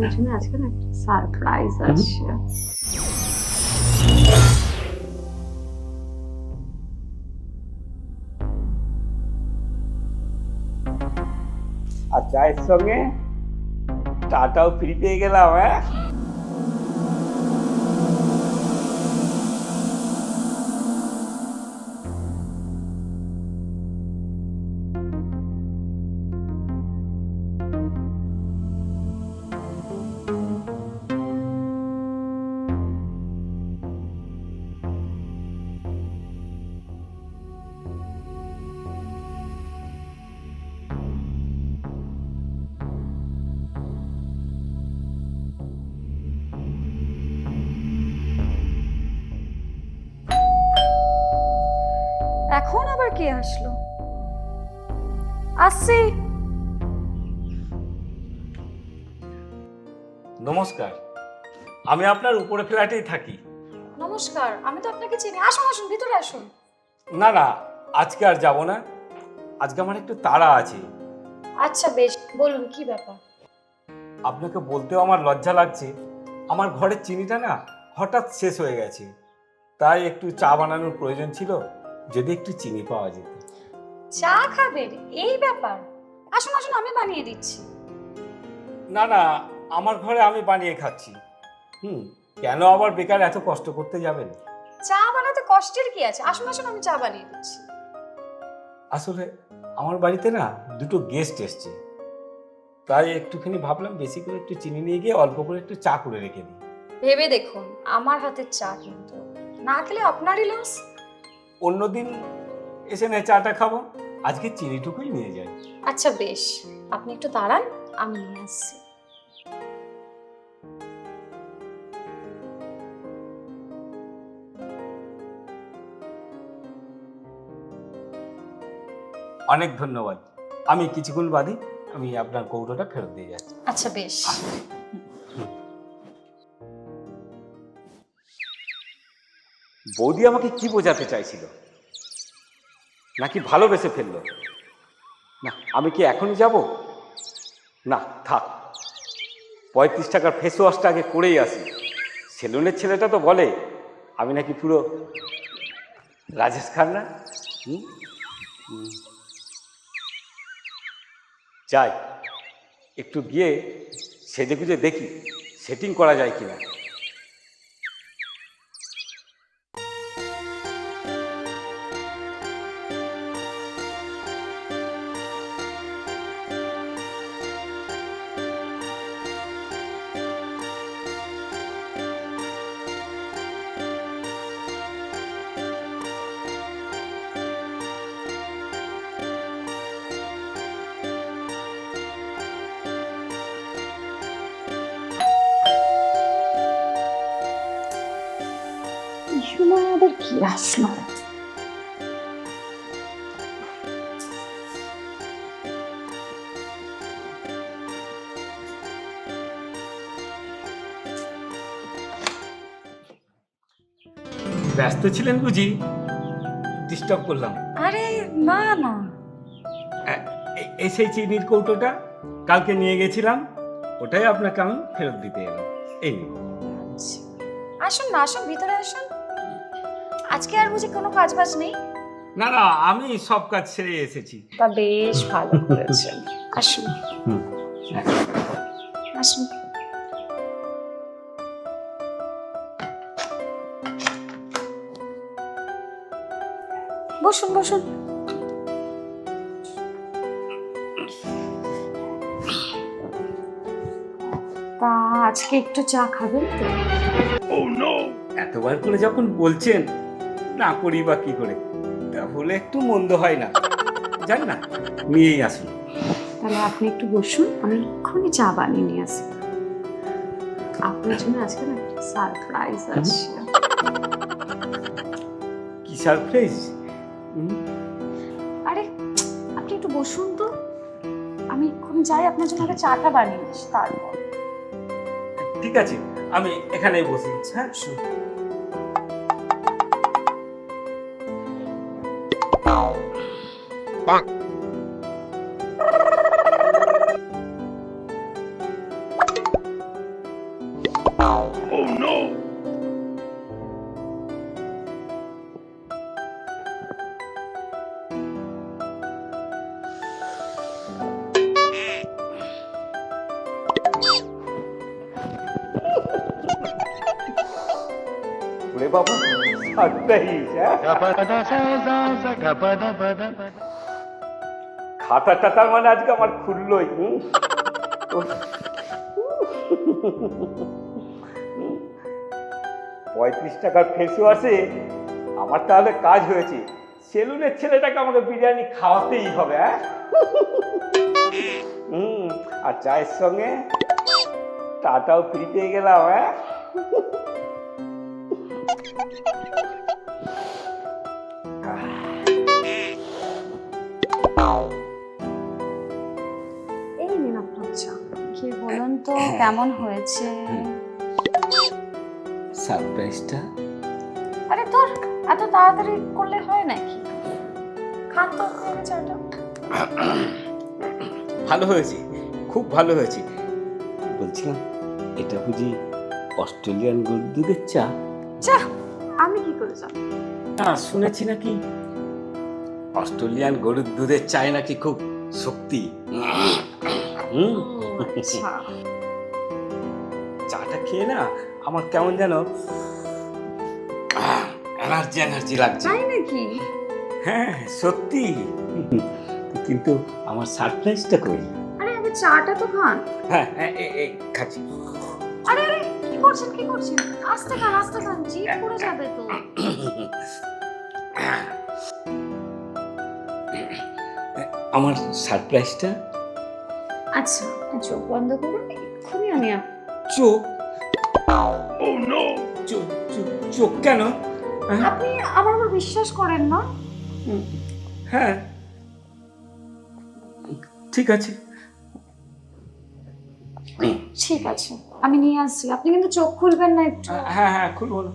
আপনার জন্য আজকে না একটা সারপ্রাইজ আছে। আর চায়ের সঙ্গে চাটাও ফ্রি পেয়ে গেলাম। হ্যাঁ, এখন আবার কে আসলো? আসছি। নমস্কার, আমি আপনার উপরে ফ্ল্যাটেই থাকি। নমস্কার, আমি তো আপনাকে চিনি। আসুন আসুন, ভিতরে আসুন। না না, আজকে আর যাব না, আজকে আমার একটু তাড়া আছে। আচ্ছা বেশ, বলুন কি ব্যাপার? আপনাকে বলতেও আমার লজ্জা লাগছে, আমার ঘরের চিনিটা না হঠাৎ শেষ হয়ে গেছে, তাই একটু চা বানানোর প্রয়োজন ছিল, যদি একটু চিনি পাওয়া যেত। চা খাবেন? এই ব্যাপার, আসুন আসুন, আমি বানিয়ে দিচ্ছি। না না, আমার ঘরে আমি বানিয়ে খাচ্ছি। কেন আবার বেকার এত কষ্ট করতে যাবেন? চা বানাতে কষ্টের কি আছে? আসুন আসুন, আমি চা বানিয়ে দিচ্ছি। আসলে আমার বাড়িতে না দুটো গেস্ট এসছে, তাই একটুখানি ভাবলাম বেশি করে একটু চিনি নিয়ে গিয়ে অল্প করে একটু চা করে রেখে দিই। ভেবে দেখুন, আমার হাতের চা কিন্তু না খেলে আপনারই লস। অন্যদিন এসে না চাটা খাবো, আজকে চিনিটুকুই নিয়ে যাই। আচ্ছা বেশ, আপনি একটু দাঁড়ান, আমি নিয়ে আসছি। অনেক ধন্যবাদ, আমি কিছুক্ষণ বাদে আমি আপনার কৌটোটা ফেরত দিয়ে যাচ্ছি। আচ্ছা বেশ। বৌদি আমাকে কি বোঝাতে চাইছিল, নাকি ভালোবেসে ফেললো? না, আমি কি এখনই যাব? না থাক, 35 টাকার ফেস ওয়াশটা আগে করেই আসি। সেলুনের ছেলেটা তো বলে আমি নাকি পুরো রাজেশ খান্না। যাই, একটু গিয়ে সেজে গুজে দেখি সেটিং করা যায় কিনা। এই সময় আবার কি আসলো? ব্যস্ত ছিলেন বুঝি, ডিস্টার্ব করলাম? আরে না না। এই সেই চিনির কৌটোটা কালকে নিয়ে গেছিলাম, ওটাই আপনাকে আমি ফেরত দিতে এলাম। এই নিন। আচ্ছা, আসুন না, আসুন ভিতরে আসুন। আজকে আর বুঝি কোনো কাজ বাজ নেই? না না, আমি সব কাজ সেরে এসেছি। তা বেশ ভালো করেছেন। আসুন আসুন। বসুন বসুন। তা আজকে একটু চা খাবেন তো? এতবার করে যখন বলছেন, না করি বা কি করে, তাহলে একটু মন্দ হয় না। জান না, নিয়েই আসুন। তাহলে আপনি একটু বসুন, আমি এক্ষুনি চা বানিয়ে নিয়ে আসি। আপনার জন্য আজকে না একটা সারপ্রাইজ আছে। কি সারপ্রাইজ? আরে আপনি একটু বসুন তো, আমি এক্ষুনি যাই আপনার জন্য আগে চাটা বানিয়ে আসি, তারপর। ঠিক আছে, আমি এখানেই বসি। হ্যাঁ, বাবা সারপ্রাইজ। খাতাটা তার মানে আজকে আমার খুললোই। 35 টাকার ফেস ওয়াশে আমার তাহলে কাজ হয়েছে। সেলুনের ছেলেটাকে আমাকে বিরিয়ানি খাওয়াতেই হবে। হ্যাঁ, আর চায়ের সঙ্গে টাটাও ফ্রি পেয়ে গেলাম। হ্যাঁ, এই নিন আপনার চা। কি বলুন তো কেমন হয়েছে? সারপ্রাইজটা আরে তোর এত তাড়াতাড়ি করলে হয় নাকি? খান তো আপনি চাটা। ভালো হয়েছে, খুব ভালো হয়েছে। বলছিলাম এটা বুঝি অস্ট্রেলিয়ান গরুর দুধের চা? চা আমি কি করে জানি? না, শুনেছি নাকি অস্ট্রেলিয়ান গরুর দুধের চায় নাকি খুব শক্তি। আচ্ছা, চাটা খেয়ে না আমার কেমন যেন এনার্জি এনার্জি লাগছে। তাই নাকি? হ্যাঁ সত্যি। কিন্তু আমার সারপ্রাইজটা কই? আরে আগে চাটা তো খান। হ্যাঁ খাচ্ছি। আরে আরে কি করছেন কি করছেন? আস্তে খান জিভ পুড়ে যাবে তো। আমার সারপ্রাইজটা। আচ্ছা চোখ বন্ধ করুন, এক্ষুনি আমি চোখ? চোখ কেন? আপনি আমার উপর বিশ্বাস করেন না? হ্যাঁ ঠিক আছে। ঠিক আছে আমি নিয়ে আসছি, আপনি কিন্তু চোখ খুলবেন না একটু। হ্যাঁ খুলবো না।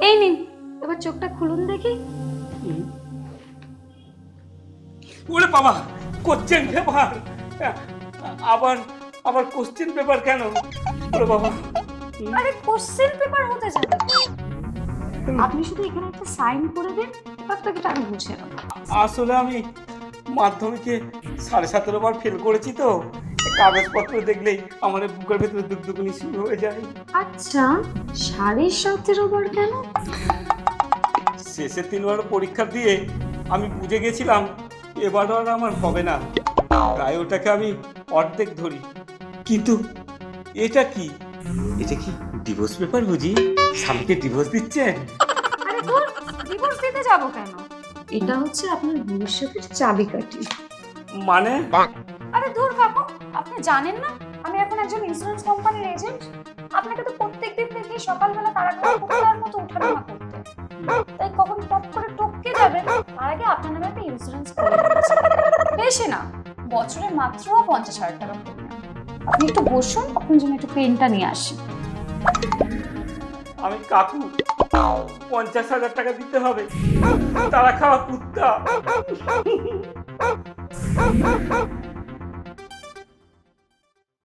এই নিন, এবার চোখটা খুলুন দেখি। ওরে বাবা, কোশ্চেন পেপার! আবার আবার কোশ্চেন পেপার কেন? ওরে বাবা! আরে কোশ্চেন পেপার হতে যাবে, আপনি শুধু এখানে একটা সাইন করে দিন, ব্যাপারটাকে আমি বুঝে নেব। আসলে আমি মাধ্যমিকে 17.5 বার ফেল করেছি তো, কাগজপত্র দেখলেই আমার বুকের ভেতরে দুগদুগুনি শুরু হয়ে যায়। আচ্ছা 17.5 বার কেন? শেষে 3 বার পরীক্ষা দিয়ে আমি বুঝে গেছিলাম এবারও আর আমার হবে না, তাই ওটাকে আমি অর্ধেক ধরি। কিন্তু এটা কি ডিভোর্স পেপার বুঝি? স্বামীকে ডিভোর্স দিচ্ছেন? আরে দূর, ডিভোর্স দিতে যাব কেন? এটা হচ্ছে আপনার ভবিষ্যতের চাবিকাঠি। মানে? আরে দূর কাকু, আপনি জানেন না আমি এখন একজন ইন্স্যুরেন্স কোম্পানির এজেন্ট? আপনাকে তো প্রত্যেকদিন দেখি সকালবেলা তাড়াতাড়ি কুকুরের মতো উঠানামা করতে, তাই কখন টপ করে টপকে যাবেন তার আগে আপনার নামে একটা ইন্স্যুরেন্স করে দিচ্ছি। বেশি না, বছরে মাত্র 50,000 টাকা প্রিমিয়াম। আপনি একটু বসুন, আপনার জন্য একটু পেনটা নিয়ে আসি। আমি কাকু, 50,000 টাকা দিতে হবে? তারা খাওয়া কুত্তা।